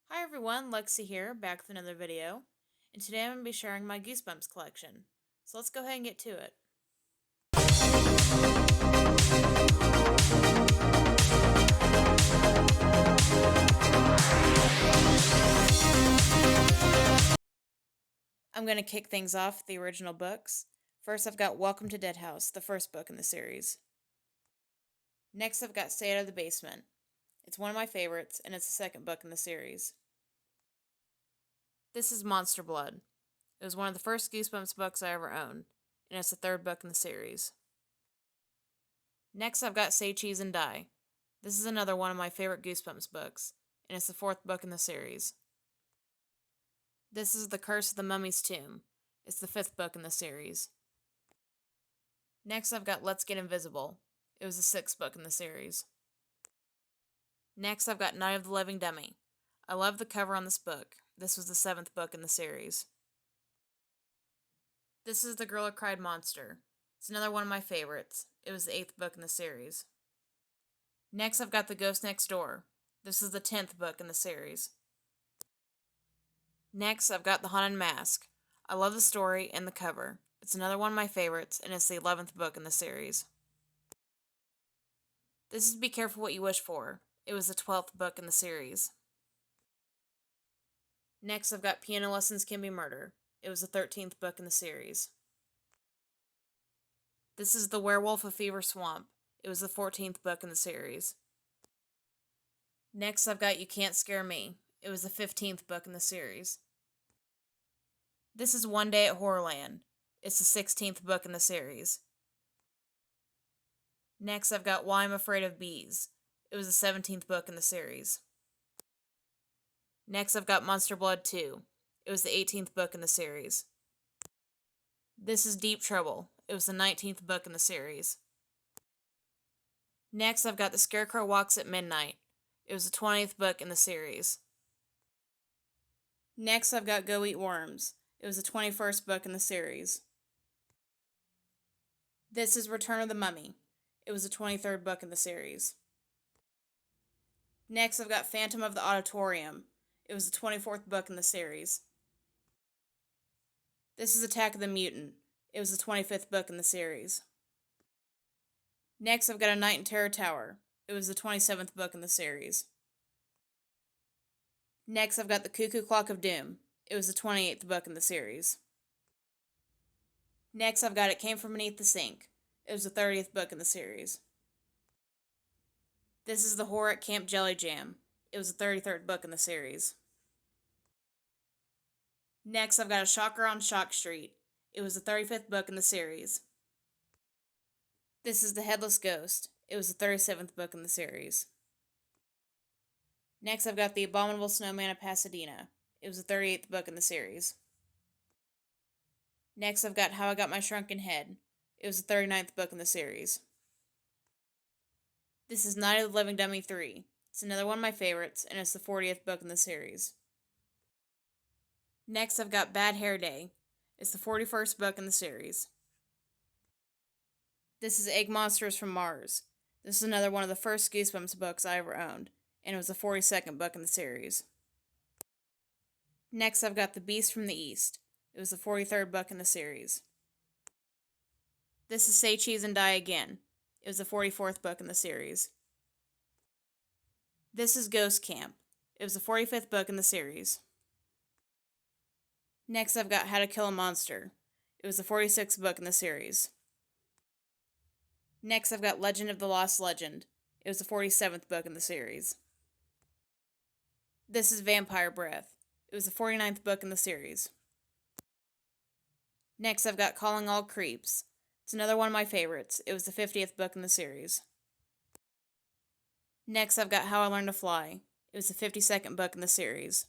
Hi everyone, Lexi here, back with another video, and today I'm going to be sharing my Goosebumps collection. So let's go ahead and get to it. I'm going to kick things off with the original books. First I've got Welcome to Dead House, the first book in the series. Next I've got Stay Out of the Basement. It's one of my favorites, and it's the second book in the series. This is Monster Blood. It was one of the first Goosebumps books I ever owned, and it's the third book in the series. Next I've got Say Cheese and Die. This is another one of my favorite Goosebumps books, and it's the fourth book in the series. This is The Curse of the Mummy's Tomb. It's the fifth book in the series. Next I've got Let's Get Invisible. It was the sixth book in the series. Next I've got Night of the Living Dummy. I love the cover on this book. This was the seventh book in the series. This is The Girl Who Cried Monster. It's another one of my favorites. It was the eighth book in the series. Next I've got The Ghost Next Door. This is the 10th book in the series. Next I've got The Haunted Mask. I love the story and the cover. It's another one of my favorites, and it's the 11th book in the series. This is Be Careful What You Wish For. It was the 12th book in the series. Next I've got Piano Lessons Can Be Murder. It was the 13th book in the series. This is The Werewolf of Fever Swamp. It was the 14th book in the series. Next I've got You Can't Scare Me. It was the 15th book in the series. This is One Day at Horrorland. It's the 16th book in the series. Next I've got Why I'm Afraid of Bees. It was the 17th book in the series. Next I've got Monster Blood 2. It was the 18th book in the series. This is Deep Trouble. It was the 19th book in the series. Next I've got The Scarecrow Walks at Midnight. It was the 20th book in the series. Next I've got Go Eat Worms. It was the 21st book in the series. This is Return of the Mummy. It was the 23rd book in the series. Next I've got Phantom of the Auditorium. It was the 24th book in the series. This is Attack of the Mutant. It was the 25th book in the series. Next I've got A Night in Terror Tower. It was the 27th book in the series. Next I've got The Cuckoo Clock of Doom. It was the 28th book in the series. Next I've got It Came From Beneath the Sink. It was the 30th book in the series. This is The Horror at Camp Jelly Jam. It was the 33rd book in the series. Next I've got A Shocker on Shock Street. It was the 35th book in the series. This is The Headless Ghost. It was the 37th book in the series. Next I've got The Abominable Snowman of Pasadena. It was the 38th book in the series. Next I've got How I Got My Shrunken Head. It was the 39th book in the series. This is Night of the Living Dummy 3. It's another one of my favorites, and it's the 40th book in the series. Next I've got Bad Hair Day. It's the 41st book in the series. This is Egg Monsters from Mars. This is another one of the first Goosebumps books I ever owned, and it was the 42nd book in the series. Next I've got The Beast from the East. It was the 43rd book in the series. This is Say Cheese and Die Again. It was the 44th book in the series. This is Ghost Camp. It was the 45th book in the series. Next I've got How to Kill a Monster. It was the 46th book in the series. Next I've got Legend of the Lost Legend. It was the 47th book in the series. This is Vampire Breath. It was the 49th book in the series. Next I've got Calling All Creeps. It's another one of my favorites. It was the 50th book in the series. Next I've got How I Learned to Fly. It was the 52nd book in the series.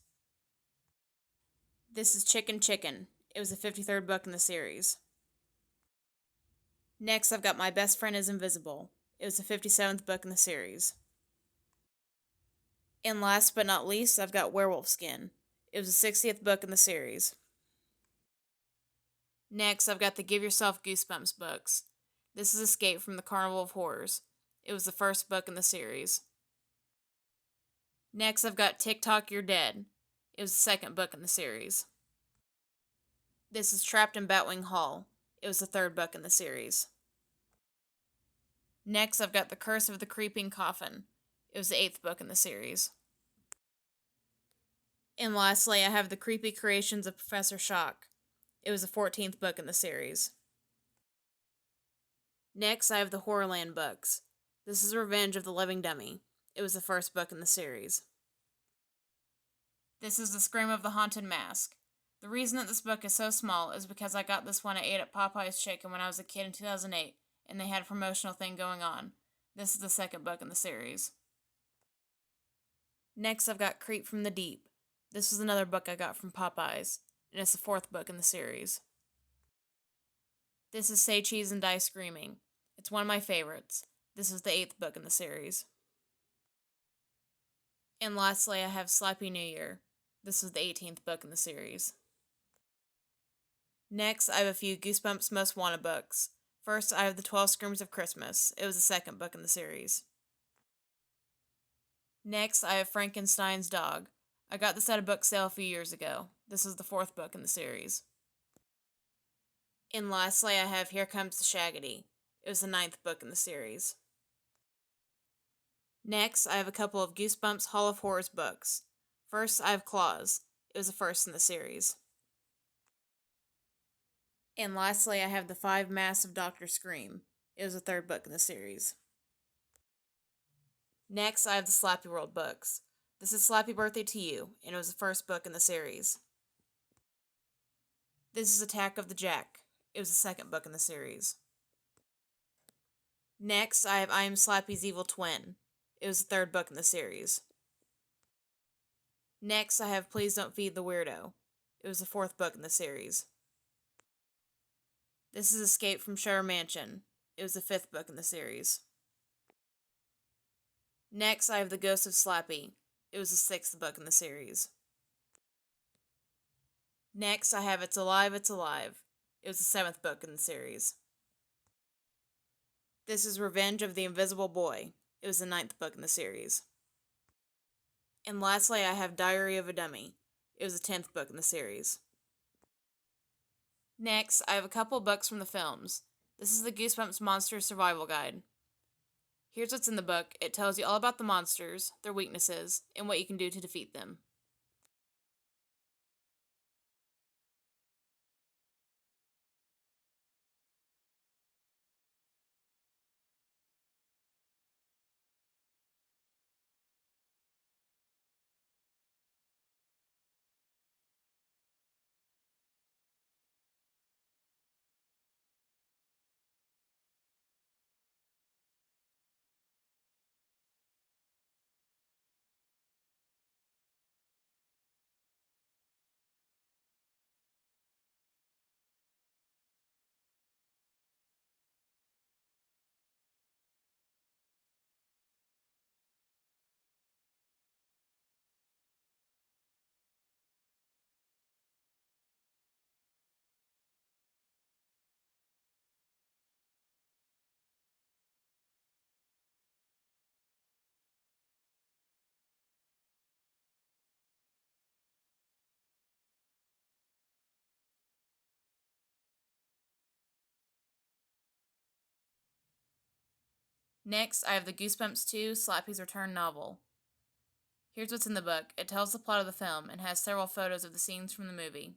This is Chicken Chicken. It was the 53rd book in the series. Next I've got My Best Friend is Invisible. It was the 57th book in the series. And last but not least, I've got Werewolf Skin. It was the 60th book in the series. Next, I've got the Give Yourself Goosebumps books. This is Escape from the Carnival of Horrors. It was the first book in the series. Next, I've got TikTok, You're Dead. It was the second book in the series. This is Trapped in Batwing Hall. It was the third book in the series. Next, I've got The Curse of the Creeping Coffin. It was the eighth book in the series. And lastly, I have The Creepy Creations of Professor Shock. It was the 14th book in the series. Next, I have the Horrorland books. This is Revenge of the Living Dummy. It was the first book in the series. This is The Scream of the Haunted Mask. The reason that this book is so small is because I got this one I ate at Popeye's Chicken when I was a kid in 2008, and they had a promotional thing going on. This is the second book in the series. Next, I've got Creep from the Deep. This was another book I got from Popeye's, and it's the fourth book in the series. This is Say Cheese and Die Screaming. It's one of my favorites. This is the eighth book in the series. And lastly, I have Slappy New Year. This is the 18th book in the series. Next, I have a few Goosebumps Most Wanted books. First, I have The 12 Screams of Christmas. It was the second book in the series. Next, I have Frankenstein's Dog. I got this at a book sale a few years ago. This is the fourth book in the series. And lastly, I have Here Comes the Shaggity. It was the ninth book in the series. Next, I have a couple of Goosebumps Hall of Horrors books. First, I have Claws. It was the first in the series. And lastly, I have The Five Masks of Dr. Scream. It was the third book in the series. Next, I have the Slappy World books. This is Slappy Birthday to You, and it was the first book in the series. This is Attack of the Jack. It was the second book in the series. Next, I have I Am Slappy's Evil Twin. It was the third book in the series. Next, I have Please Don't Feed the Weirdo. It was the fourth book in the series. This is Escape from Shutter Mansion. It was the fifth book in the series. Next, I have The Ghost of Slappy. It was the sixth book in the series. Next, I have It's Alive, It's Alive. It was the seventh book in the series. This is Revenge of the Invisible Boy. It was the ninth book in the series. And lastly, I have Diary of a Dummy. It was the 10th book in the series. Next, I have a couple books from the films. This is the Goosebumps Monsters Survival Guide. Here's what's in the book. It tells you all about the monsters, their weaknesses, and what you can do to defeat them. Next, I have the Goosebumps 2 Slappy's Return novel. Here's what's in the book. It tells the plot of the film and has several photos of the scenes from the movie.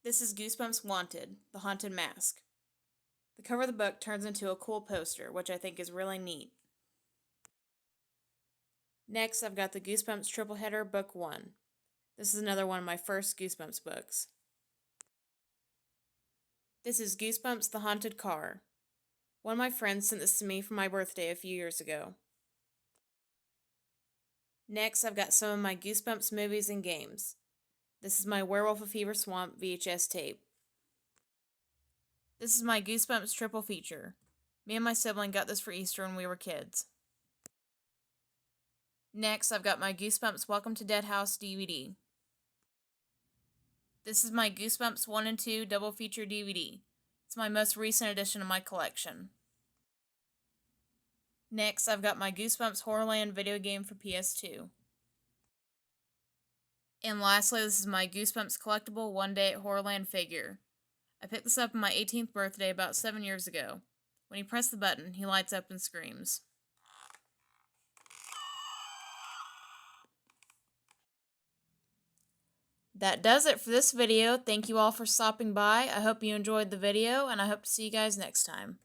This is Goosebumps Wanted, The Haunted Mask. The cover of the book turns into a cool poster, which I think is really neat. Next, I've got the Goosebumps Triple Header Book 1. This is another one of my first Goosebumps books. This is Goosebumps The Haunted Car. One of my friends sent this to me for my birthday a few years ago. Next, I've got some of my Goosebumps movies and games. This is my Werewolf of Fever Swamp VHS tape. This is my Goosebumps triple feature. Me and my sibling got this for Easter when we were kids. Next, I've got my Goosebumps Welcome to Dead House DVD. This is my Goosebumps 1 and 2 double feature DVD. It's my most recent addition to my collection. Next, I've got my Goosebumps Horrorland video game for PS2. And lastly, this is my Goosebumps collectible One Day at Horrorland figure. I picked this up on my 18th birthday about 7 years ago. When you press the button, he lights up and screams. That does it for this video. Thank you all for stopping by. I hope you enjoyed the video, and I hope to see you guys next time.